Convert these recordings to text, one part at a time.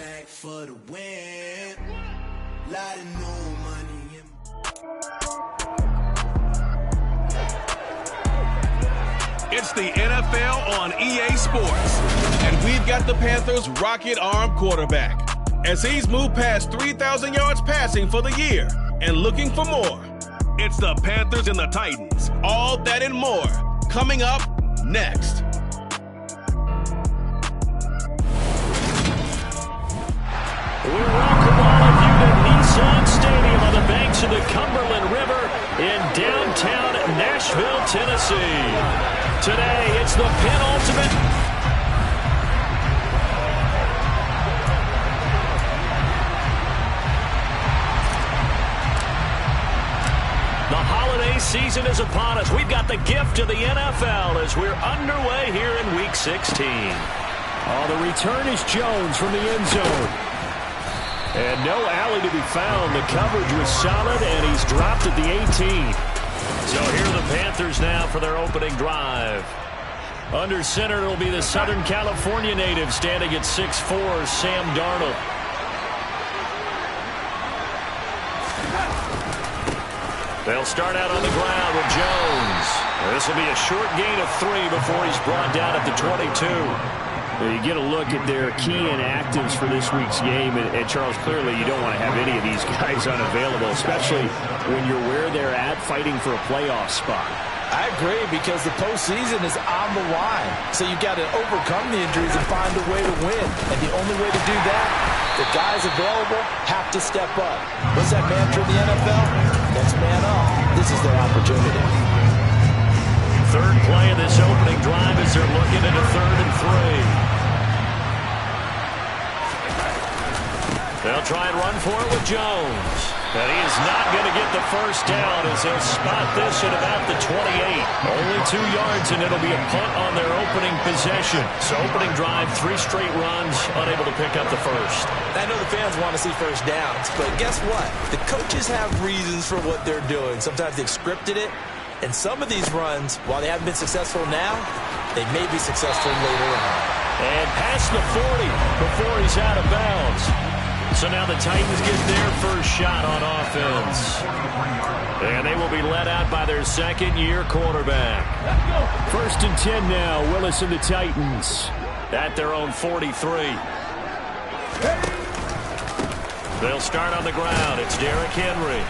back for the win. Lot of new money in It's the NFL on EA Sports, and we've got the Panthers' rocket-armed quarterback as he's moved past 3,000 yards passing for the year and looking for more. It's the Panthers and the Titans, all that and more, coming up next. We welcome all of you to Nissan Stadium on the banks of the Cumberland River in downtown Nashville, Tennessee. Today, it's the penultimate season is upon us. We've got the gift of the NFL as we're underway here in Week 16. The return is Jones from the end zone. And no alley to be found. The coverage was solid, and he's dropped at the 18. So here are the Panthers now for their opening drive. Under center, it'll be the Southern California native standing at 6'4", Sam Darnold. They'll start out on the ground with Jones. This will be a short gain of 3 before he's brought down at the 22. You get a look at their key inactives for this week's game, and Charles, clearly you don't want to have any of these guys unavailable, especially when you're where they're at fighting for a playoff spot. I agree, because the postseason is on the line. So you've got to overcome the injuries and find a way to win. And the only way to do that, the guys available have to step up. What's that mantra in the NFL? Next man up. This is their opportunity. Third play of this opening drive as they're looking at a 3rd and 3. They'll try and run for it with Jones. And he is not going to get the first down as they'll spot this at about the 28. Only 2 yards, and it'll be a punt on their opening possession. So opening drive, 3 straight runs, unable to pick up the first. I know the fans want to see first downs, but guess what? The coaches have reasons for what they're doing. Sometimes they've scripted it, and some of these runs, while they haven't been successful now, they may be successful later on. And past the 40 before he's out of bounds. So now the Titans get their first shot on offense. And they will be led out by their second-year quarterback. 1st and 10 now, Willis and the Titans. At their own 43. They'll start on the ground. It's Derrick Henry.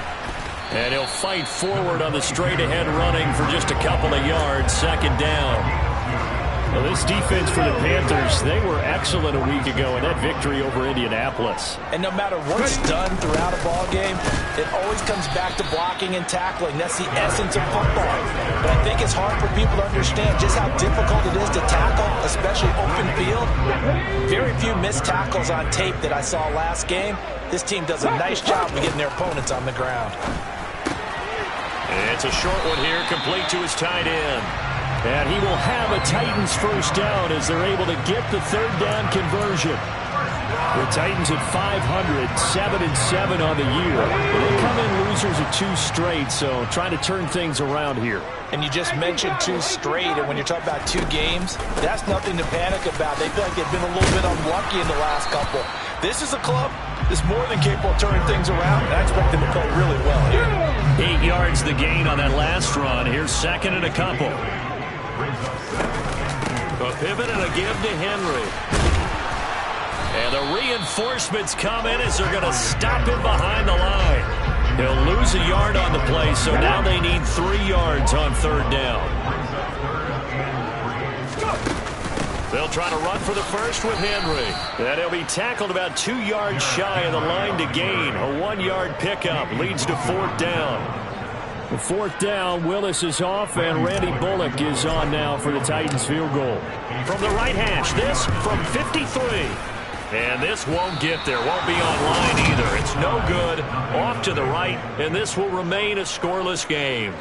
And he'll fight forward on the straight-ahead running for just a couple of yards. 2nd down. Well, this defense for the Panthers, they were excellent a week ago in that victory over Indianapolis. And no matter what's done throughout a ball game, it always comes back to blocking and tackling. That's the essence of football. But I think it's hard for people to understand just how difficult it is to tackle, especially open field. Very few missed tackles on tape that I saw last game. This team does a nice job of getting their opponents on the ground. It's a short one here, complete to his tight end. And he will have a Titans first down as they're able to get the 3rd down conversion. The Titans at 500, 7-7 on the year. They come in losers of 2 straight, so trying to turn things around here. And you just mentioned 2 straight, and when you're talking about 2 games, that's nothing to panic about. They feel like they've been a little bit unlucky in the last couple. This is a club that's more than capable of turning things around, and I expect them to play really well here. 8 yards the gain on that last run. Here's 2nd and a couple. A pivot and a give to Henry. And the reinforcements come in as they're going to stop him behind the line. He'll lose a yard on the play, so now they need 3 yards on 3rd down. They'll try to run for the first with Henry. And he'll be tackled about 2 yards shy of the line to gain. A 1-yard pickup leads to 4th down. The 4th down, Willis is off, and Randy Bullock is on now for the Titans field goal. From the right hash, this from 53. And this won't get there, won't be on line either. It's no good, off to the right, and this will remain a scoreless game.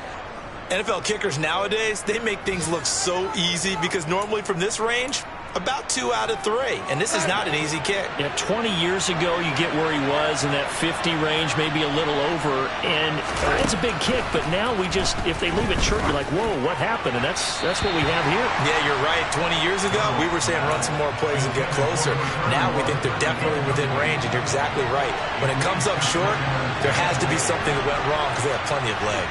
NFL kickers nowadays, they make things look so easy because normally from this range, About 2 out of 3, and this is not an easy kick. Yeah, 20 years ago, you get where he was in that 50 range, maybe a little over, and it's a big kick, but now if they leave it short, you're like, whoa, what happened? And that's what we have here. Yeah, you're right. 20 years ago, we were saying run some more plays and get closer. Now we think they're definitely within range, and you're exactly right. When it comes up short, there has to be something that went wrong because they have plenty of leg.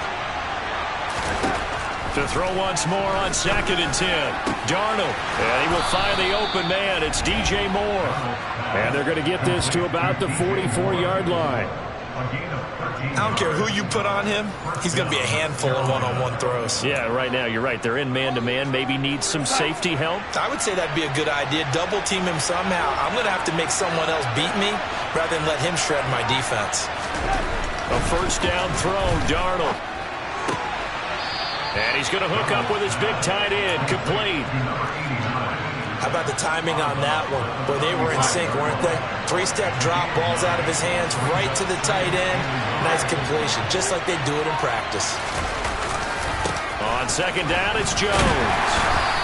To throw once more on 2nd and 10. Darnold, and he will find the open man. It's DJ Moore. And they're going to get this to about the 44-yard line. I don't care who you put on him. He's going to be a handful in one-on-one throws. Yeah, right now, you're right. They're in man-to-man. Maybe needs some safety help. I would say that'd be a good idea. Double team him somehow. I'm going to have to make someone else beat me rather than let him shred my defense. A first down throw, Darnold. And he's going to hook up with his big tight end, complete. How about the timing on that one? Boy, they were in sync, weren't they? 3-step drop, balls out of his hands, right to the tight end. Nice completion, just like they do it in practice. On 2nd down, it's Jones.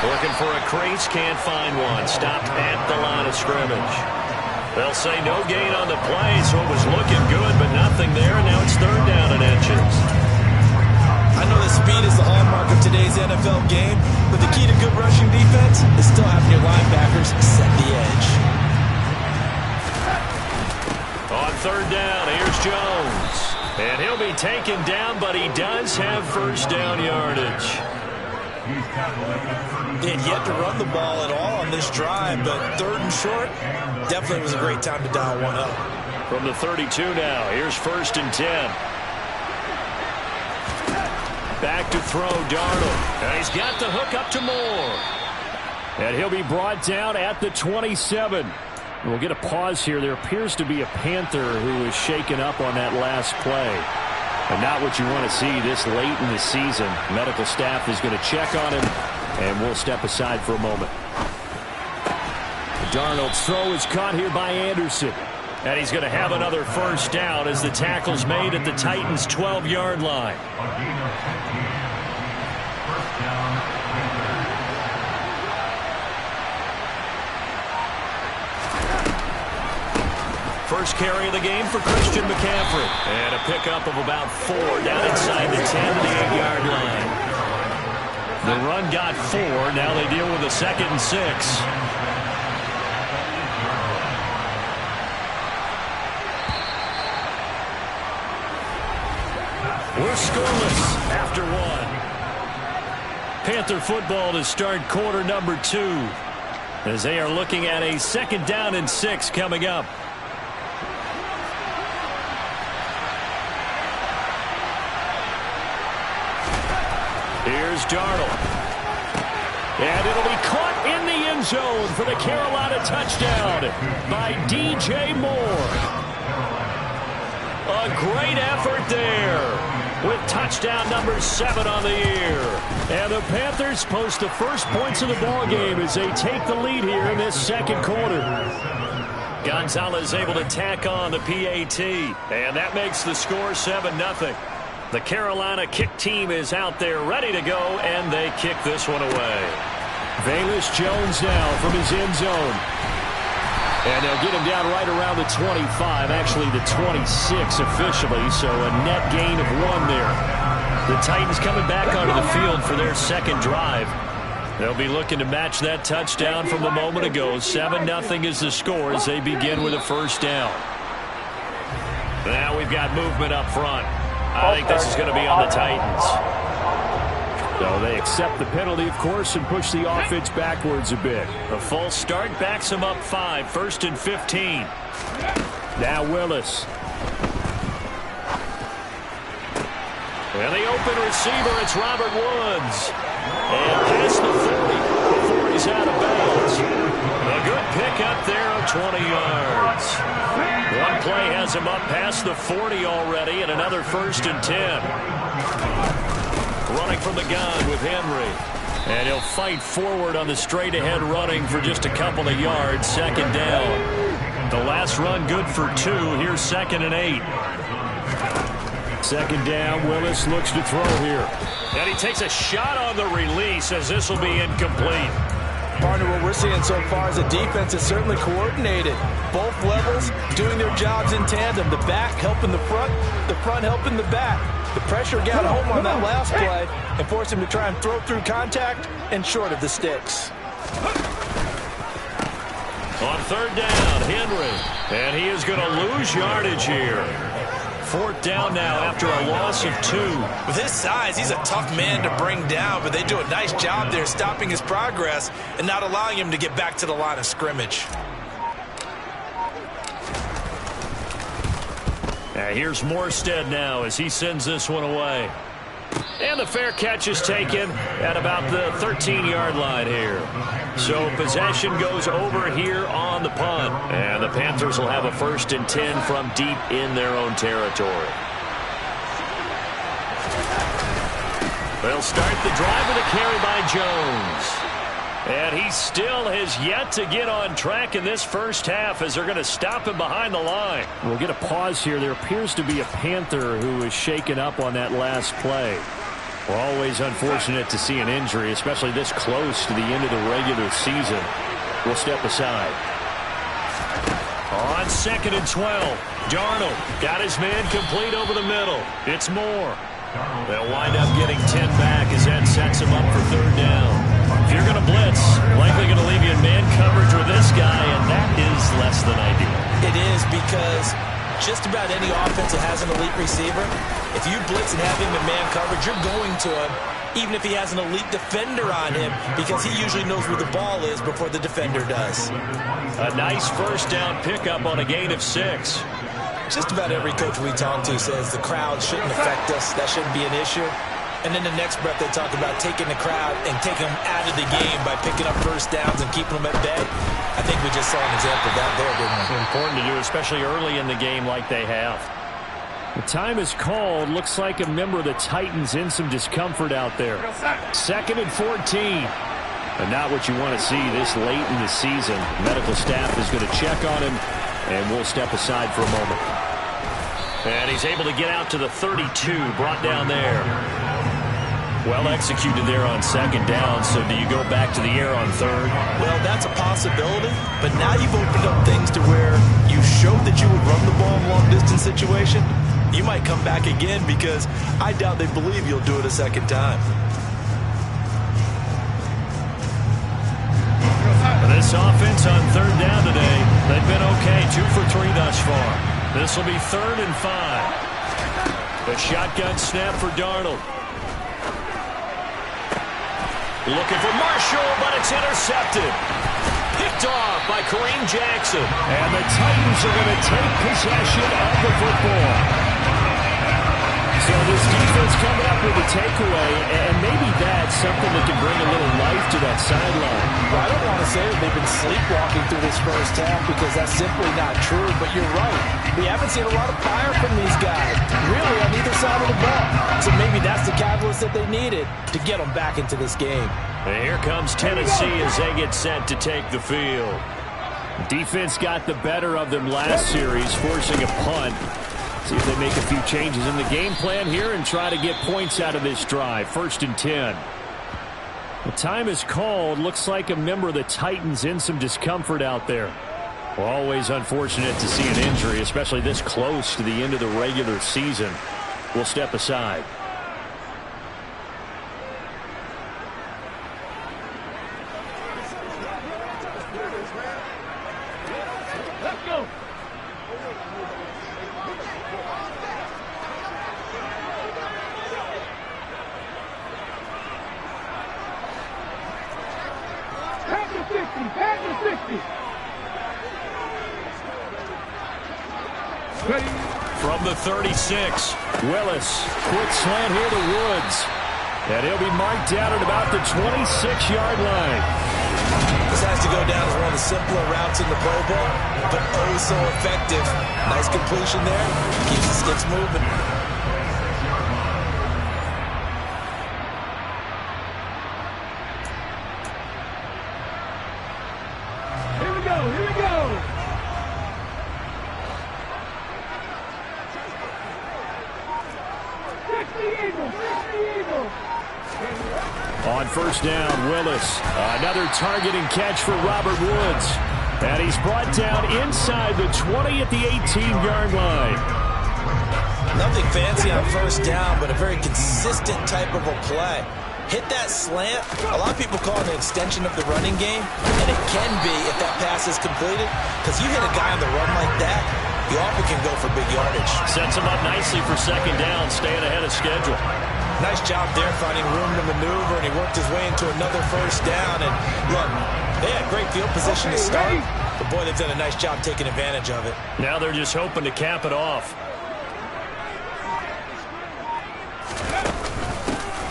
Looking for a crease, can't find one. Stopped at the line of scrimmage. They'll say no gain on the play, so it was looking good, but nothing there, and now it's 3rd down and inches. I know that speed is the hallmark of today's NFL game, but the key to good rushing defense is still having your linebackers set the edge. On 3rd down, here's Jones. And he'll be taken down, but he does have first down yardage. He had yet to run the ball at all on this drive, but 3rd and short definitely was a great time to dial one up. From the 32 now, here's 1st and 10. Back to throw, Darnold. And he's got the hook up to Moore. And he'll be brought down at the 27. We'll get a pause here. There appears to be a Panther who is shaken up on that last play. And not what you want to see this late in the season. Medical staff is going to check on him, and we'll step aside for a moment. Darnold's throw is caught here by Anderson. And he's going to have another first down as the tackle's made at the Titans' 12-yard line. First carry of the game for Christian McCaffrey. And a pickup of about 4 down inside the 10 to the 8-yard line. The run got 4. Now they deal with a 2nd and 6. We're scoreless after 1. Panther football to start quarter number 2 as they are looking at a 2nd down and 6 coming up. Here's Darnold. And it'll be caught in the end zone for the Carolina touchdown by DJ Moore. A great effort there with touchdown number 7 on the year. And the Panthers post the first points of the ballgame as they take the lead here in this 2nd quarter. Gonzalez able to tack on the PAT, and that makes the score 7-0. The Carolina kick team is out there ready to go, and they kick this one away. Velus Jones now from his end zone. And they'll get him down right around the 25, actually the 26 officially, so a net gain of 1 there. The Titans coming back onto the field for their 2nd drive. They'll be looking to match that touchdown from a moment ago. 7-0 is the score as they begin with a first down. Now we've got movement up front. I think this is going to be on the Titans. So they accept the penalty, of course, and push the offense backwards a bit. A false start backs them up 5, 1st and 15. Now Willis. And the open receiver, it's Robert Woods. And past the 40 before he's out of bounds. A good pickup there of 20 yards. One play has him up past the 40 already, and another 1st and 10. Running from the gun with Henry. And he'll fight forward on the straight-ahead running for just a couple of yards. 2nd down. The last run good for 2. Here's 2nd and 8. 2nd down. Willis looks to throw here. And he takes a shot on the release as this will be incomplete. Partner, what we're seeing so far is a defense is certainly coordinated. Both levels doing their jobs in tandem. The back helping the front helping the back. The pressure got home on that last play and forced him to try and throw through contact and short of the sticks. On third down, Henry. And he is going to lose yardage here. Fourth down now after a loss of 2. With his size, he's a tough man to bring down, but they do a nice job there stopping his progress and not allowing him to get back to the line of scrimmage. Here's Morstead now as he sends this one away. And the fair catch is taken at about the 13-yard line here. So possession goes over here on the punt. And the Panthers will have a 1st and 10 from deep in their own territory. They'll start the drive with a carry by Jones. And he still has yet to get on track in this first half as they're going to stop him behind the line. We'll get a pause here. There appears to be a Panther who was shaken up on that last play. We're always unfortunate to see an injury, especially this close to the end of the regular season. We'll step aside. On 2nd and 12, Darnold got his man complete over the middle. It's Moore. They'll wind up getting 10 back as that sets him up for third down. If you're going to blitz, likely going to leave you in man coverage with this guy, and that is less than ideal. It is because just about any offense that has an elite receiver, if you blitz and have him in man coverage, you're going to him, even if he has an elite defender on him, because he usually knows where the ball is before the defender does. A nice first down pickup on a gain of 6. Just about every coach we talk to says the crowd shouldn't affect us. That shouldn't be an issue. And then the next breath they talk about taking the crowd and taking them out of the game by picking up first downs and keeping them at bay. I think we just saw an example of that there, didn't we? Important to do, especially early in the game like they have. The time is called. Looks like a member of the Titans in some discomfort out there. 2nd and 14. And not what you want to see this late in the season. Medical staff is going to check on him, and we'll step aside for a moment. And he's able to get out to the 32, brought down there. Well executed there on 2nd down, so do you go back to the air on 3rd? Well, that's a possibility, but now you've opened up things to where you showed that you would run the ball in long-distance situation. You might come back again because I doubt they believe you'll do it a second time. This offense on 3rd down today, they've been okay, 2 for 3 thus far. This will be 3rd and 5. The shotgun snap for Darnold. Looking for Marshall, but it's intercepted. Picked off by Kareem Jackson. And the Titans are going to take possession of the football. So this defense coming up with a takeaway, and maybe that's something that can bring a little life to that sideline. Well, I don't want to say that they've been sleepwalking through this first half because that's simply not true, but you're right. We haven't seen a lot of fire from these guys, really on either side of the ball. So maybe that's the catalyst that they needed to get them back into this game. And here comes Tennessee as they get set to take the field. Defense got the better of them last series, forcing a punt. See if they make a few changes in the game plan here and try to get points out of this drive. 1st and 10. The time is called. Looks like a member of the Titans in some discomfort out there. Well, always unfortunate to see an injury, especially this close to the end of the regular season. We'll step aside. Let's go. From the 36, Willis. Quick slant here to Woods. And he'll be marked down at about the 26-yard line. This has to go down as one of the simpler routes in the Pro Bowl, but oh so effective. Nice completion there. Keeps the sticks moving. Here we go, here we go. On first down, Willis. Another targeting catch for Robert Woods. And he's brought down inside the 20 at the 18-yard line. Nothing fancy on first down, but a very consistent type of a play. Hit that slant. A lot of people call it an extension of the running game, and it can be if that pass is completed, because you hit a guy on the run like that, you often can go for big yardage. Sets him up nicely for second down, staying ahead of schedule. Nice job there finding room to maneuver, and he worked his way into another first down. And look, they had great field position to start, but boy, they've done a nice job taking advantage of it. Now they're just hoping to cap it off.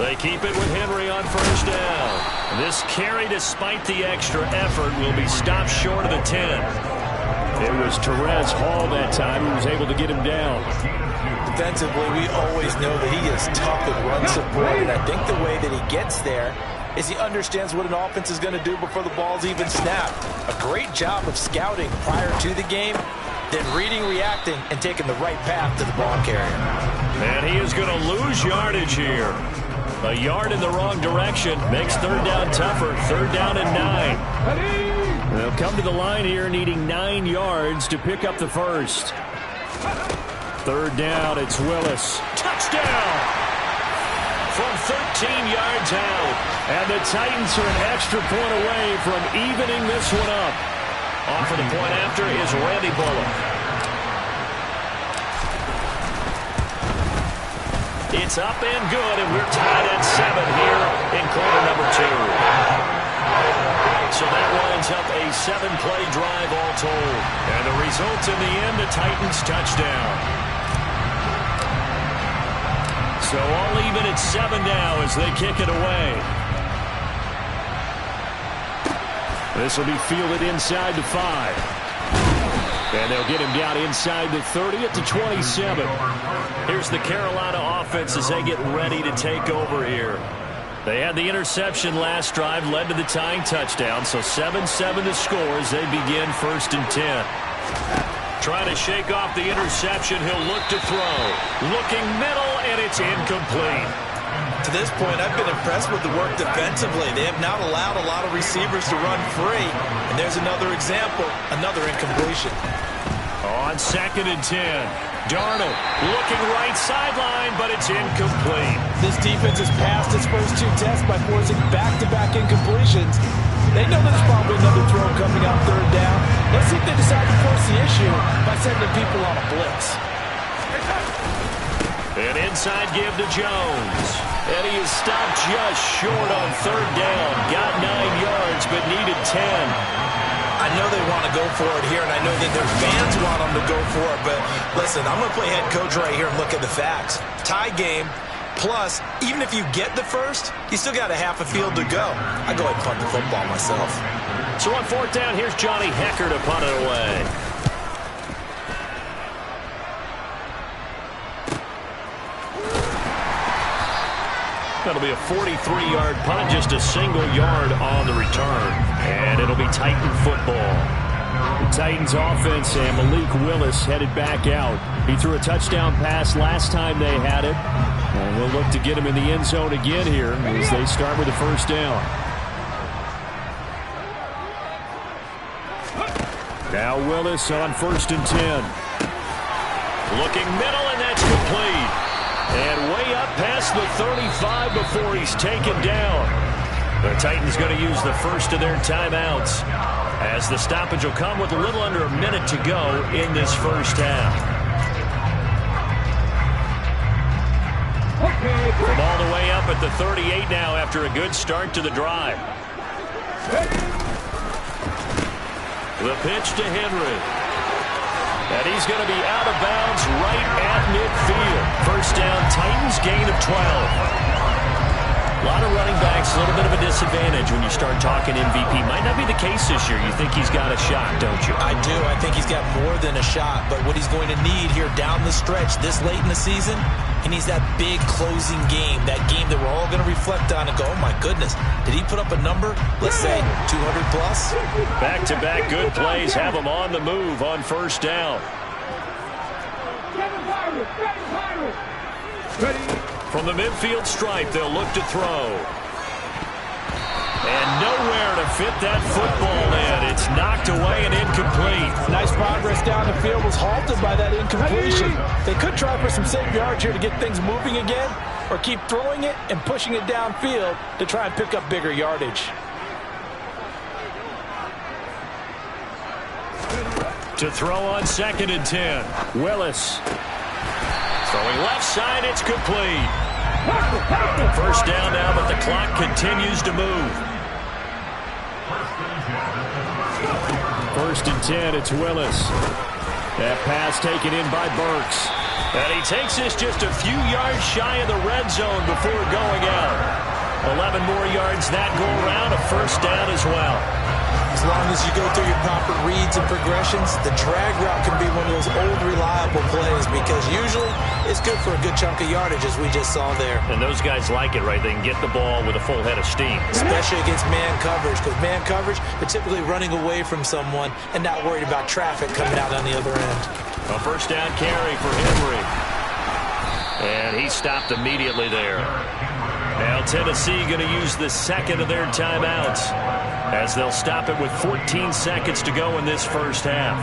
They keep it with Henry on first down. This carry, despite the extra effort, will be stopped short of the 10. It was Terez Hall that time who was able to get him down. Defensively, we always know that he is tough at run support, and I think the way that he gets there is he understands what an offense is going to do before the ball's even snapped. A great job of scouting prior to the game, then reading, reacting, and taking the right path to the ball carrier. And he is going to lose yardage here. A yard in the wrong direction makes third down tougher. Third down and 9. They'll come to the line here needing 9 yards to pick up the first. Third down, it's Willis. Touchdown! From 13 yards out. And the Titans are an extra point away from evening this one up. Off for the point after is Randy Bullock. It's up and good, and we're tied at 7 here in quarter number 2. So that winds up a 7-play drive all told. And the result in the end, a Titans touchdown. So all even at 7 now as they kick it away. This will be fielded inside the 5. And they'll get him down inside the 30 at the 27. Here's the Carolina offense as they get ready to take over here. They had the interception last drive, led to the tying touchdown, so 7-7 the score as they begin first and 10. Trying to shake off the interception, he'll look to throw. Looking middle, and it's incomplete. To this point, I've been impressed with the work defensively. They have not allowed a lot of receivers to run free. And there's another example, another incompletion. On second and 10, Darnold looking right sideline, but it's incomplete. This defense has passed its first 2 tests by forcing back-to-back incompletions. They know there's probably another throw coming on third down. Let's see if they decide to force the issue by sending people on a blitz. An inside give to Jones. And he is stopped just short on third down. Got 9 yards, but needed 10. I know they want to go for it here, and I know that their fans want them to go for it. But listen, I'm going to play head coach right here and look at the facts. Tie game, plus, even if you get the first, you still got a half a field to go. I go ahead and punt the football myself. So on fourth down, here's Johnny Hekker to punt it away. That'll be a 43-yard punt, just a single yard on the return. And it'll be Titan football. The Titans offense and Malik Willis headed back out. He threw a touchdown pass last time they had it. And we'll look to get him in the end zone again here as they start with the first down. Now Willis on first and 10. Looking middle, and that's complete. And way up past the 35 before he's taken down. The Titans going to use the first of their timeouts as the stoppage will come with a little under a minute to go in this first half. From all the way up at the 38 now after a good start to the drive. The pitch to Henry. And he's going to be out of bounds right at midfield. First down, Titans, gain of 12. A lot of running backs, a little bit of a disadvantage when you start talking MVP. Might not be the case this year. You think he's got a shot, don't you? I do. I think he's got more than a shot. But what he's going to need here down the stretch this late in the season, he needs that big closing game, that game that we're all going to reflect on and go, oh, my goodness, did he put up a number, let's say, 200 plus? Back-to-back good plays have him on the move on first down. From the midfield stripe, they'll look to throw. And nowhere to fit that football in. It's knocked away and incomplete. Nice progress down the field, was halted by that incompletion. They could try for some safe yards here to get things moving again, or keep throwing it and pushing it downfield to try and pick up bigger yardage. To throw on 2nd and 10. Willis. Throwing left side, it's complete. First down now, but the clock continues to move. 1st and 10, it's Willis. That pass taken in by Burks. And he takes this just a few yards shy of the red zone before going out. 11 more yards that go around, a first down as well. As long as you go through your proper reads and progressions, the drag route can be one of those old reliable plays because usually it's good for a good chunk of yardage, as we just saw there. And those guys like it, right? They can get the ball with a full head of steam. Especially against man coverage, because man coverage, they're typically running away from someone and not worried about traffic coming out on the other end. A first down carry for Henry. And he stopped immediately there. Now Tennessee going to use the second of their timeouts as they'll stop it with 14 seconds to go in this first half.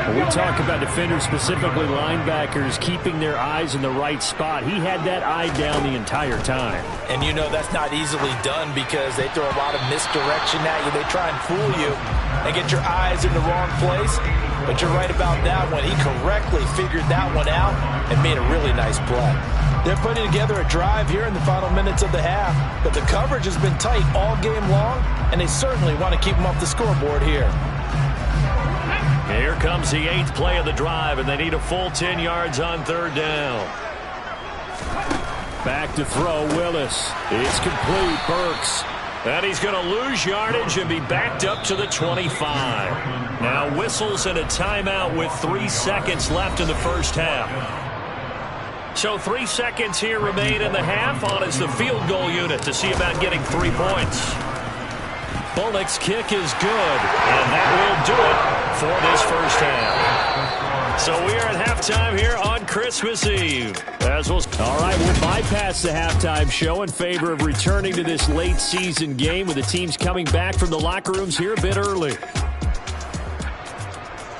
When we talk about defenders, specifically linebackers, keeping their eyes in the right spot, he had that eye down the entire time. And you know that's not easily done because they throw a lot of misdirection at you. They try and fool you and get your eyes in the wrong place. But you're right about that one. He correctly figured that one out and made a really nice play. They're putting together a drive here in the final minutes of the half, but the coverage has been tight all game long, and they certainly want to keep them off the scoreboard here. Here comes the 8th play of the drive, and they need a full 10 yards on 3rd down. Back to throw, Willis. It's complete, Burks. And he's going to lose yardage and be backed up to the 25. Now whistles and a timeout with 3 seconds left in the first half. So 3 seconds here remain in the half on as the field goal unit to see about getting 3 points. Bullock's kick is good, and that will do it for this first half. So we are at halftime here on Christmas Eve. All right, we'll bypass the halftime show in favor of returning to this late season game with the teams coming back from the locker rooms here a bit early.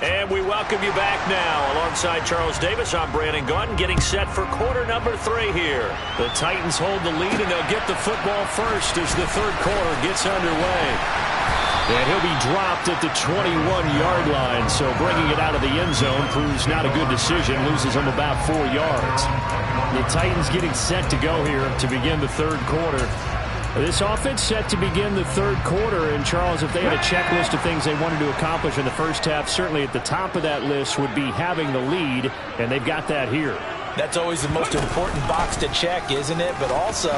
And we welcome you back now. Alongside Charles Davis, I'm Brandon Gaudin, getting set for quarter number 3 here. The Titans hold the lead, and they'll get the football first as the third quarter gets underway. And he'll be dropped at the 21-yard line, so bringing it out of the end zone proves not a good decision, loses him about 4 yards. The Titans getting set to go here to begin the third quarter. This offense set to begin the third quarter, and Charles, if they had a checklist of things they wanted to accomplish in the first half, certainly at the top of that list would be having the lead, and they've got that here. That's always the most important box to check, isn't it? But also,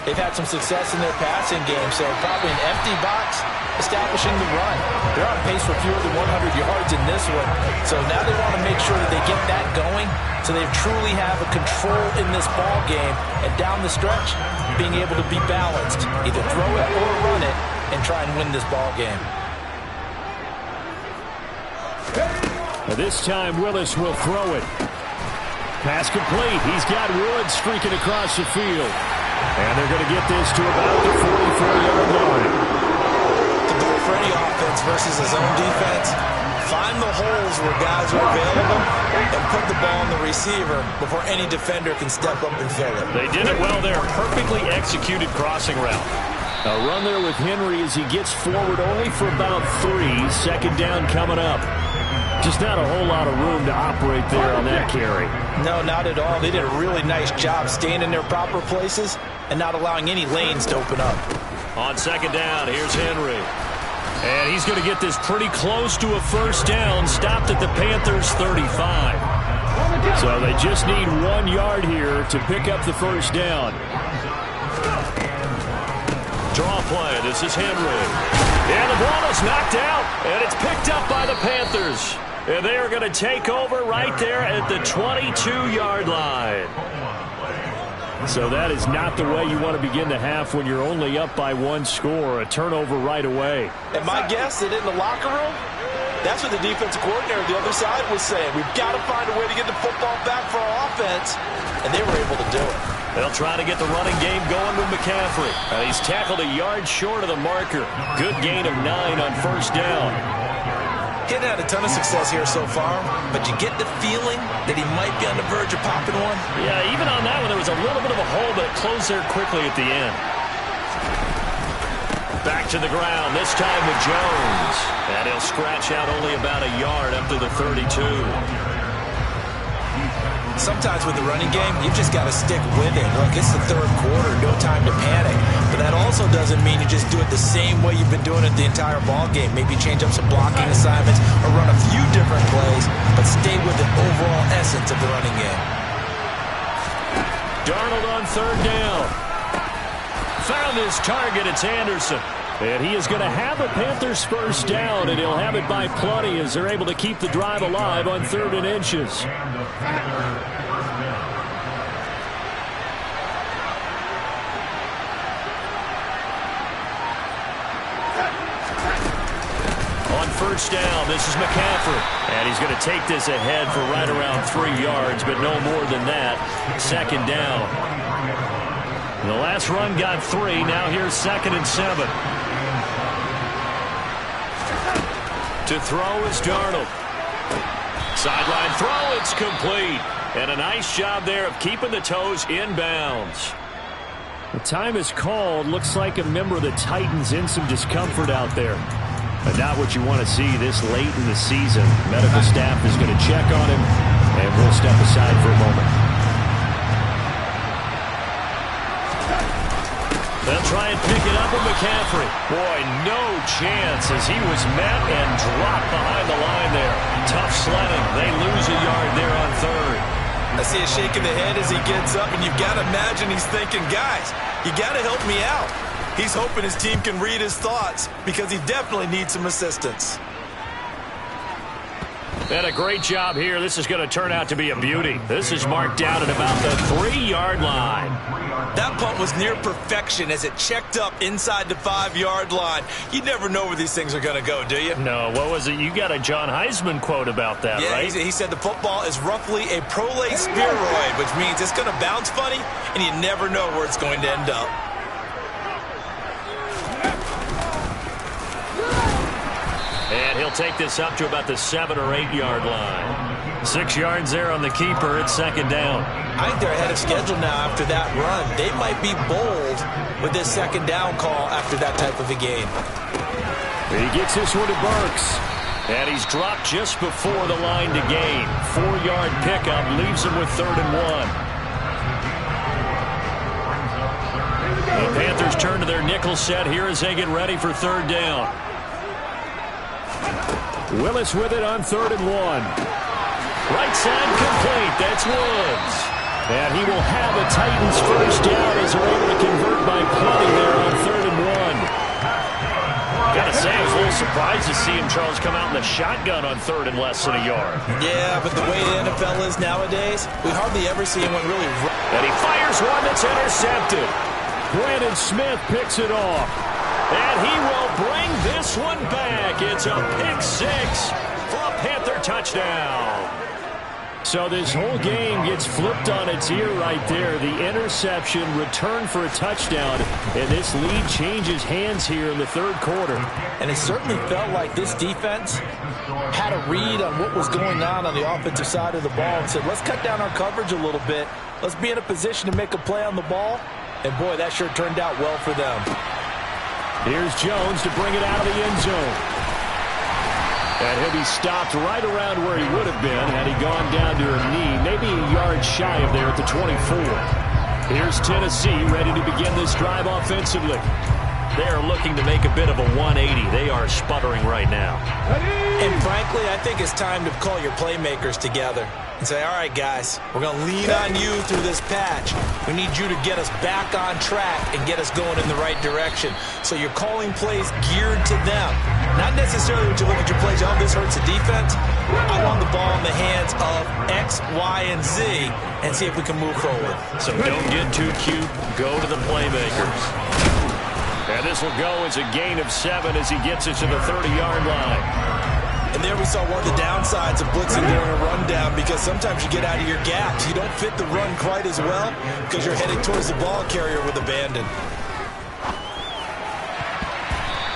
they've had some success in their passing game, so probably an empty box, establishing the run. They're on pace for fewer than 100 yards in this one, so now they want to make sure that they get that going so they truly have a control in this ball game, and down the stretch, being able to be balanced, either throw it or run it, and try and win this ball game. This time, Willis will throw it. Pass complete. He's got Woods streaking across the field. And they're going to get this to about the 44-yard line. The goal for any offense versus his own defense, find the holes where guys are available and put the ball on the receiver before any defender can step up and fill it. They did it well there. Perfectly executed crossing route. A run there with Henry as he gets forward only for about 3. Second down coming up. Just not a whole lot of room to operate there on that carry. No, not at all. They did a really nice job staying in their proper places and not allowing any lanes to open up. On second down, here's Henry. And he's going to get this pretty close to a first down, stopped at the Panthers' 35. So they just need 1 yard here to pick up the first down. Draw play. This is Henry. And the ball is knocked out, and it's picked up by the Panthers. And they are going to take over right there at the 22-yard line. So that is not the way you want to begin the half when you're only up by 1 score. A turnover right away. And my guess that in the locker room, That's what the defensive coordinator on the other side was saying. We've got to find a way to get the football back for our offense, and they were able to do it. They'll try to get the running game going with McCaffrey. He's tackled a yard short of the marker. Good gain of 9 on first down. He hadn't had a ton of success here so far, but you get the feeling that he might be on the verge of popping one. Yeah, even on that one, there was a little bit of a hole, but it closed there quickly at the end. Back to the ground, this time with Jones. And he'll scratch out only about a yard up to the 32. Sometimes with the running game, you've just got to stick with it. Look, it's the third quarter, no time to panic. But that also doesn't mean you just do it the same way you've been doing it the entire ball game. Maybe change up some blocking assignments or run a few different plays, but stay with the overall essence of the running game. Darnold on third down. Found his target, it's Anderson. And he is going to have a Panthers first down, and he'll have it by plenty as they're able to keep the drive alive on 3rd and inches. On first down, this is McCaffrey. And he's going to take this ahead for right around 3 yards, but no more than that. 2nd down. The last run got 3. Now here's 2nd and 7. To throw is Darnold. Sideline throw, it's complete. And a nice job there of keeping the toes inbounds. The time is called. Looks like a member of the Titans in some discomfort out there. But not what you want to see this late in the season. Medical staff is going to check on him, and we'll step aside for a moment. They'll try and pick it up with McCaffrey. Boy, no chance as he was met and dropped behind the line there. Tough sledding. They lose a yard there on 3rd. I see a shake of the head as he gets up, and you've got to imagine he's thinking, guys, you got to help me out. He's hoping his team can read his thoughts because he definitely needs some assistance. And a great job here. This is going to turn out to be a beauty. This is marked down at about the 3-yard line. That punt was near perfection as it checked up inside the 5-yard line. You never know where these things are going to go, do you? No, what was it? You got a John Heisman quote about that, right? Yeah, he said the football is roughly a prolate spheroid, which means it's going to bounce funny, and you never know where it's going to end up. And he'll take this up to about the 7- or 8-yard line. 6 yards there on the keeper. It's 2nd down. I think they're ahead of schedule now after that run. They might be bold with this 2nd down call after that type of a game. He gets this one to Burks. And he's dropped just before the line to gain. 4-yard pickup leaves him with 3rd and 1. The Panthers turn to their nickel set here as they get ready for 3rd down. Willis with it on 3rd and 1. Right side complete. That's Woods. And he will have a Titans first down as they're able to convert by plenty there on 3rd and 1. Gotta say, I was a little surprised to see him, Charles, come out in the shotgun on 3rd and less than a yard. Yeah, but the way the NFL is nowadays, we hardly ever see anyone really run. And he fires one that's intercepted. Brandon Smith picks it off. And he will bring this one back. It's a pick 6 for a Panther touchdown. So this whole game gets flipped on its ear right there. The interception, return for a touchdown, and this lead changes hands here in the 3rd quarter. And it certainly felt like this defense had a read on what was going on the offensive side of the ball and said, let's cut down our coverage a little bit. Let's be in a position to make a play on the ball. And, boy, that sure turned out well for them. Here's Jones to bring it out of the end zone. And he'll be stopped right around where he would have been had he gone down to a knee, maybe a yard shy of there at the 24. Here's Tennessee ready to begin this drive offensively. They are looking to make a bit of a 180. They are sputtering right now. And frankly, I think it's time to call your playmakers together and say, all right, guys, we're going to lean on you through this patch. We need you to get us back on track and get us going in the right direction. So you're calling plays geared to them. Not necessarily when you look at your plays, oh, this hurts the defense. I want the ball in the hands of X, Y, and Z and see if we can move forward. So don't get too cute. Go to the playmakers. And this will go as a gain of 7 as he gets it to the 30-yard line. And there we saw one of the downsides of blitzing during a rundown, because sometimes you get out of your gaps. You don't fit the run quite as well because you're heading towards the ball carrier with abandon.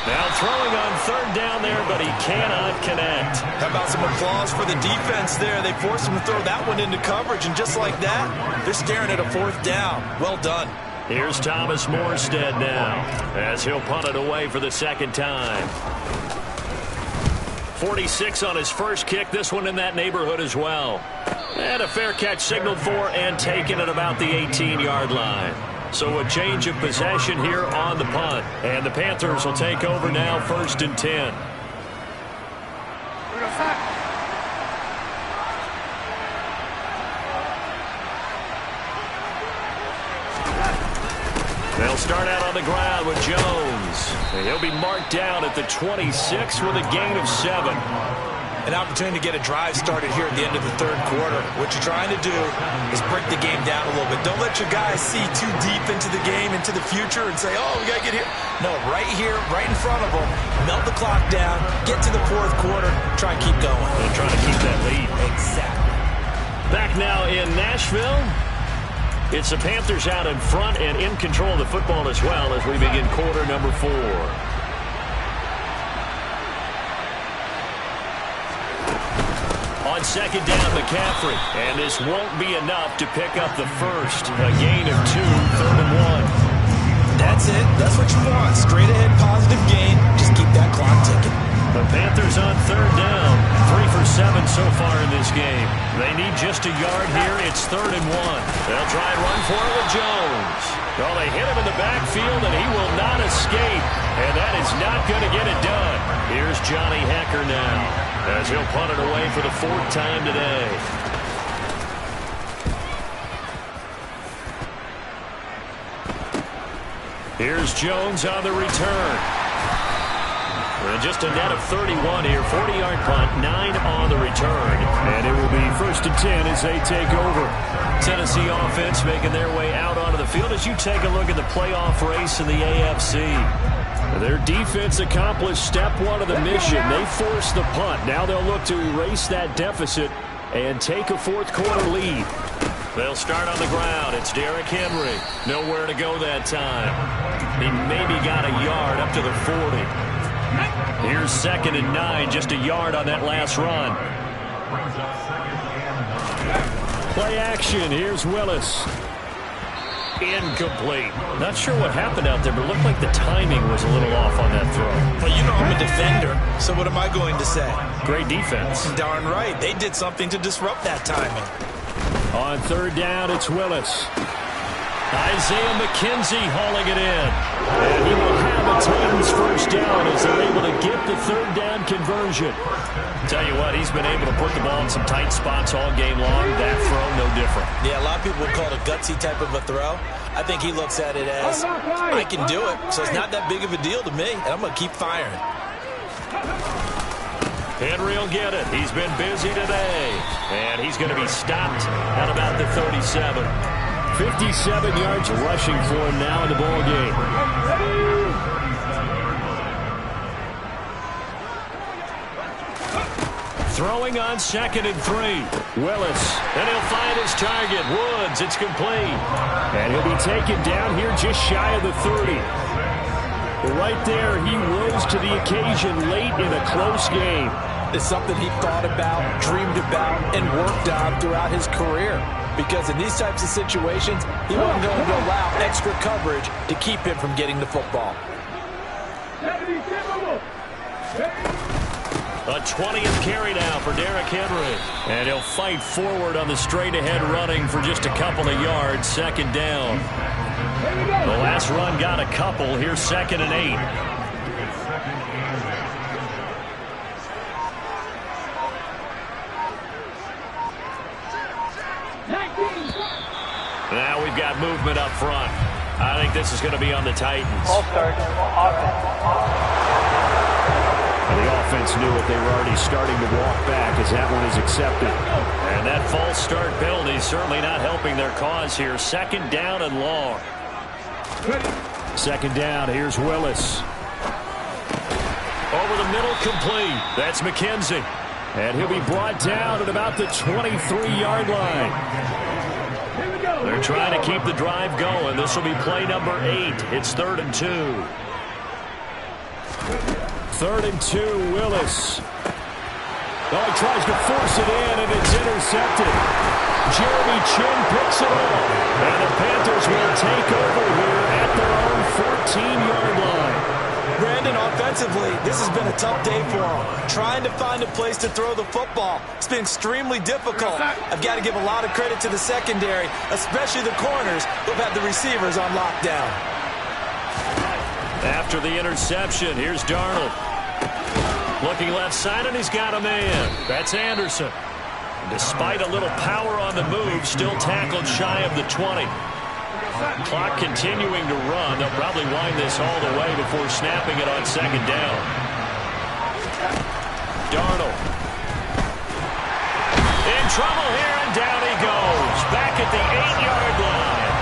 Now throwing on third down there, but he cannot connect. How about some applause for the defense there? They forced him to throw that one into coverage, and just like that, they're staring at a fourth down. Well done. Here's Thomas Morstead now, as he'll punt it away for the second time. 46 on his first kick, this one in that neighborhood as well. And a fair catch signaled for and taken at about the 18-yard line. So a change of possession here on the punt. And the Panthers will take over now, 1st and 10. They'll start out on the ground with Jones. He'll be marked down at the 26 with a gain of 7. An opportunity to get a drive started here at the end of the third quarter. What you're trying to do is break the game down a little bit. Don't let your guys see too deep into the game, into the future, and say, oh, we got to get here. No, right here, right in front of them. Melt the clock down, get to the fourth quarter, try and keep going. And try to keep that lead. Exactly. Back now in Nashville. It's the Panthers out in front and in control of the football as well as we begin quarter number 4. On second down, McCaffrey. And this won't be enough to pick up the first. A gain of 2, 3rd and 1. That's it. That's what you want. Straight ahead, positive gain. Just keep that clock ticking. The Panthers on third down. 3 for 7 so far in this game. They need just a yard here. It's 3rd and 1. They'll try and run for it with Jones. Well, they hit him in the backfield, and he will not escape. And that is not going to get it done. Here's Johnny Hekker now, as he'll punt it away for the 4th time today. Here's Jones on the return. And just a net of 31 here. 40-yard punt, 9 on the return. And it will be 1st and 10 as they take over. Tennessee offense making their way out onto the field as you take a look at the playoff race in the AFC. Their defense accomplished step 1 of the mission. They forced the punt. Now they'll look to erase that deficit and take a fourth quarter lead. They'll start on the ground. It's Derrick Henry. Nowhere to go that time. He maybe got a yard up to the 40. Here's 2nd and 9, just a yard on that last run. Play action. Here's Willis. Incomplete. Not sure what happened out there, but it looked like the timing was a little off on that throw. Well, you know I'm a defender, so what am I going to say? Great defense. Darn right. They did something to disrupt that timing. On third down, it's Willis. Isaiah McKenzie hauling it in. And he will have a Titans first down as they're able to get the third down conversion. Tell you what, he's been able to put the ball in some tight spots all game long. That throw, no different. Yeah, a lot of people would call it a gutsy type of a throw. I think he looks at it as, I can do it, so it's not that big of a deal to me, and I'm going to keep firing. Henry will get it. He's been busy today. And he's going to be stopped at about the 37. 57 yards rushing for him now in the ball game. Throwing on 2nd and 3. Willis. And he'll find his target. Woods. It's complete. And he'll be taken down here just shy of the 30. Right there, he rose to the occasion late in a close game. It's something he thought about, dreamed about, and worked on throughout his career. Because in these types of situations, he wasn't going to allow extra coverage to keep him from getting the football. A 20th carry now for Derrick Henry. And he'll fight forward on the straight-ahead running for just a couple of yards. 2nd down. The last run got a couple. Here's 2nd and 8. Now we've got movement up front. I think this is going to be on the Titans. And the offense knew it. They were already starting to walk back as that one is accepted. And that false start penalty certainly not helping their cause here. 2nd down and long. 2nd down. Here's Willis. Over the middle, complete. That's McKenzie. And he'll be brought down at about the 23-yard line. They're trying to keep the drive going. This will be play number 8. It's 3rd and 2. 3rd and 2, Willis. Oh, he tries to force it in, and it's intercepted. Jeremy Chinn picks it up. And the Panthers will take over here at their own 14-yard line. Brandon, offensively, this has been a tough day for him. Trying to find a place to throw the football. It's been extremely difficult. I've got to give a lot of credit to the secondary, especially the corners who've had the receivers on lockdown. After the interception, here's Darnold. Looking left side, and he's got a man. That's Anderson. Despite a little power on the move, still tackled shy of the 20. Clock continuing to run. They'll probably wind this all the way before snapping it on 2nd down. Darnold. In trouble here, and down he goes. Back at the 8-yard line.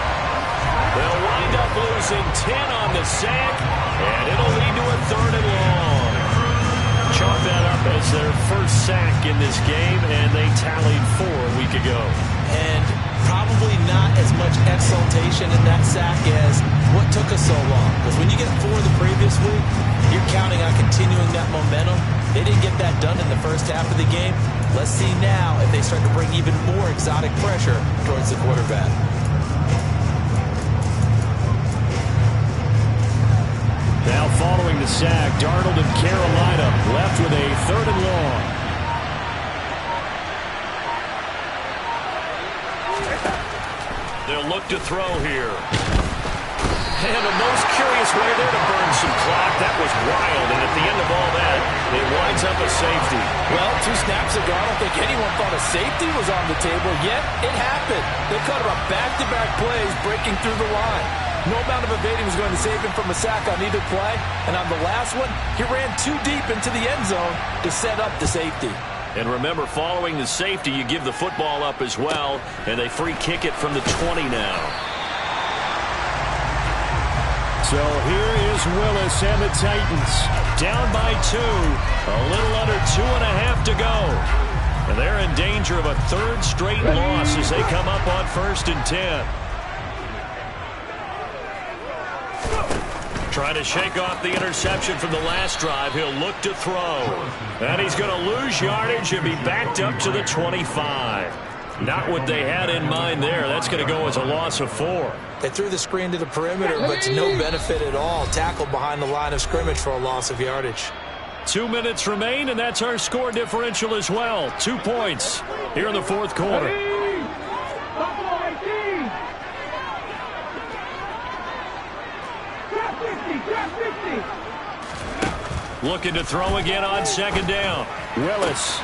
They'll wind up losing 10 on the sack, and it'll lead to a 3rd and long. Chalk that up as their first sack in this game, and they tallied 4 a week ago. And probably not as much exultation in that sack as what took us so long. Because when you get 4 the previous week, you're counting on continuing that momentum. They didn't get that done in the first half of the game. Let's see now if they start to bring even more exotic pressure towards the quarterback. Now following the sack, Darnold and Carolina left with a 3rd and long. They'll look to throw here. And the most curious way there to burn some clock. That was wild, and at the end of all that, it winds up a safety. Well, 2 snaps ago, I don't think anyone thought a safety was on the table, yet it happened. They cut about back-to-back plays breaking through the line. No amount of evading was going to save him from a sack on either play, and on the last one, he ran too deep into the end zone to set up the safety. And remember, following the safety, you give the football up as well, and they free kick it from the 20 now. So here is Willis and the Titans. Down by 2. A little under 2.5 to go. And they're in danger of a 3rd straight loss as they come up on 1st and 10. Trying to shake off the interception from the last drive. He'll look to throw. And he's going to lose yardage and be backed up to the 25. Not what they had in mind there. That's going to go as a loss of 4. They threw the screen to the perimeter, but to no benefit at all. Tackled behind the line of scrimmage for a loss of yardage. 2 minutes remain, and that's our score differential as well. 2 points here in the 4th quarter. Looking to throw again on 2nd down. Willis.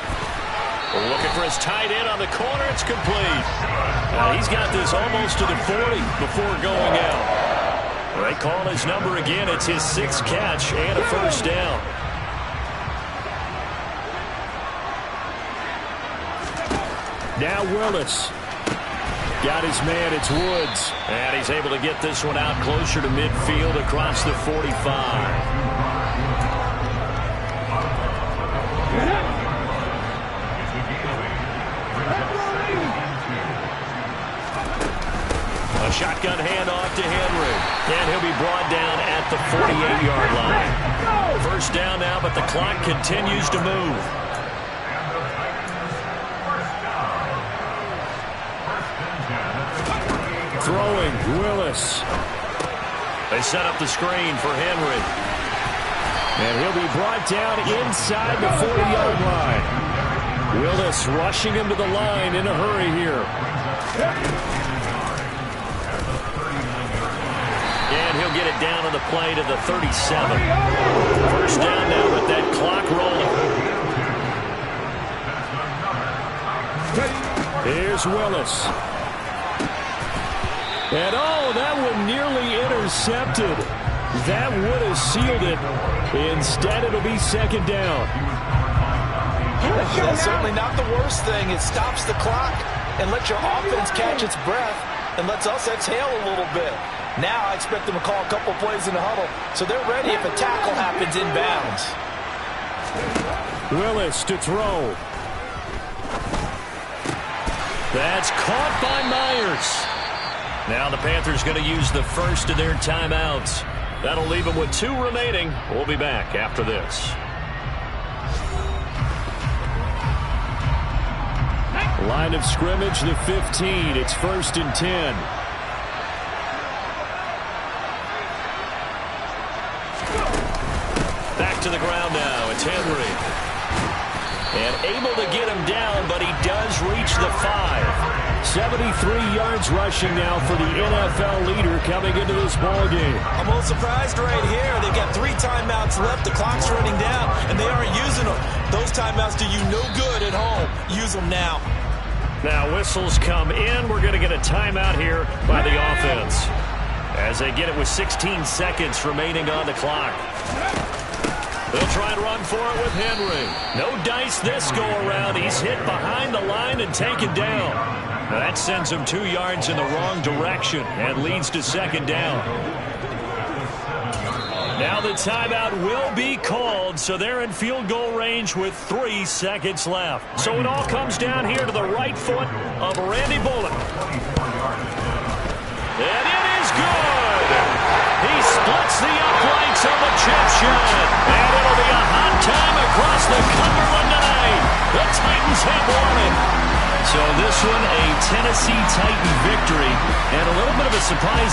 Looking for his tight end on the corner. It's complete. He's got this almost to the 40 before going out. They call his number again. It's his 6th catch and a 1st down. Now Willis. Got his man. It's Woods. And he's able to get this one out closer to midfield across the 45. A shotgun handoff to Henry. And he'll be brought down at the 48-yard line. 1st down now, but the clock continues to move. Throwing, Willis. They set up the screen for Henry. And he'll be brought down inside the 40-yard line. Willis rushing him to the line in a hurry here. And he'll get it down on the play to the 37. 1st down now with that clock rolling. Here's Willis. And oh, that one nearly intercepted. That would have sealed it. Instead, it'll be 2nd down. That's certainly not the worst thing. It stops the clock and lets your offense catch its breath and lets us exhale a little bit. Now I expect them to call a couple plays in the huddle so they're ready if a tackle happens inbounds. Willis to throw. That's caught by Myers. Now the Panthers going to use the first of their timeouts. That'll leave them with 2 remaining. We'll be back after this. Line of scrimmage, the 15. It's 1st and 10. Back to the ground now. It's Henry. And able to get him down, but he does reach the 5. 73 yards rushing now for the NFL leader coming into this ballgame. I'm a little surprised right here. They've got 3 timeouts left. The clock's running down, and they aren't using them. Those timeouts do you no good at home. Use them now. Now whistles come in. We're going to get a timeout here by the offense as they get it with 16 seconds remaining on the clock. They'll try and run for it with Henry. No dice this go-around. He's hit behind the line and taken down. Now that sends him 2 yards in the wrong direction and leads to 2nd down. Now the timeout will be called, so they're in field goal range with 3 seconds left. So it all comes down here to the right foot of Randy Bullock. And it is good. He splits the uprights of the chip shot. And it'll be a hot time across the Cumberland tonight. The Titans have won it. So this one, a Tennessee Titan victory, and a little bit of a surprise.